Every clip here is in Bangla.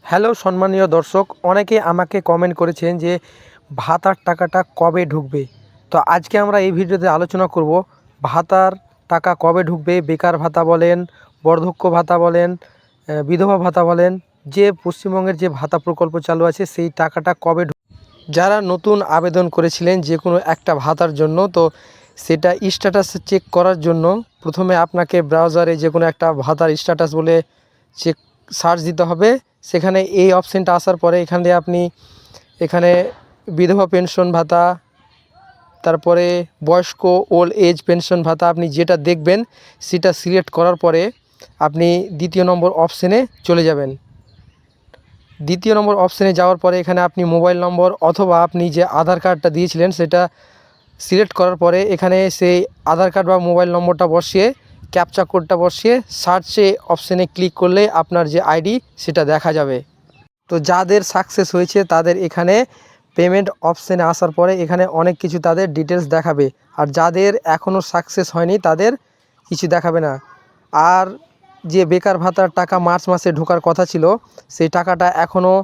হ্যালো সম্মানীয় দর্শক, অনেকে আমাকে কমেন্ট করেছেন যে ভাতার টাকাটা কবে ঢুকবে। তো আজকে আমরা এই ভিডিওতে আলোচনা করব ভাতার টাকা কবে ঢুকবে। বেকার ভাতা বলেন, বার্ধক্য ভাতা বলেন, বিধবা ভাতা বলেন, যে পশ্চিমবঙ্গের যে ভাতা প্রকল্প চালু আছে সেই টাকাটা কবে যারা নতুন আবেদন করেছিলেন যে কোনো একটা ভাতার জন্য, তো সেটা স্ট্যাটাস চেক করার জন্য প্রথমে আপনাকে ব্রাউজারে যে কোনো একটা ভাতার স্ট্যাটাস বলে চেক সার্চ দিতে হবে। সেখানে এই অপশানটা আসার পরে এখান দিয়ে আপনি এখানে বিধবা পেনশন ভাতা, তারপরে বয়স্ক ওল্ড এজ পেনশন ভাতা, আপনি যেটা দেখবেন সেটা সিলেক্ট করার পরে আপনি দ্বিতীয় নম্বর অপশানে চলে যাবেন। দ্বিতীয় নম্বর অপশানে যাওয়ার পরে এখানে আপনি মোবাইল নম্বর অথবা আপনি যে আধার কার্ডটা দিয়েছিলেন সেটা সিলেক্ট করার পরে এখানে সেই আধার কার্ড বা মোবাইল নম্বরটা বসিয়ে ক্যাপচা কোডটা বসিয়ে সার্চে অপশানে ক্লিক করলে আপনার যে আইডি সেটা দেখা যাবে। তো যাদের সাকসেস হয়েছে তাদের এখানে পেমেন্ট অপশানে আসার পরে এখানে অনেক কিছু তাদের ডিটেলস দেখাবে, আর যাদের এখনও সাকসেস হয়নি তাদের কিছু দেখাবে না। আর যে বেকার ভাতার টাকা মার্চ মাসে ঢোকার কথা ছিল সেই টাকাটা এখনও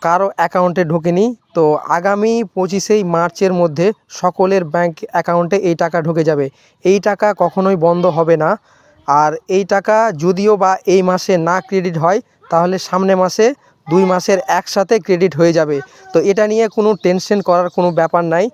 কারো অ্যাকাউন্টে ঢোকেনি। তো আগামী 25শে মার্চের মধ্যে সকলের ব্যাংক অ্যাকাউন্টে এই টাকা ঢুকে যাবে। এই টাকা কখনোই বন্ধ হবে না। আর এই টাকা যদিও বা এই মাসে না ক্রেডিট হয় তাহলে সামনে মাসে 2 মাসের একসাথে ক্রেডিট হয়ে যাবে। তো এটা নিয়ে কোনো টেনশন করার কোনো ব্যাপার নাই।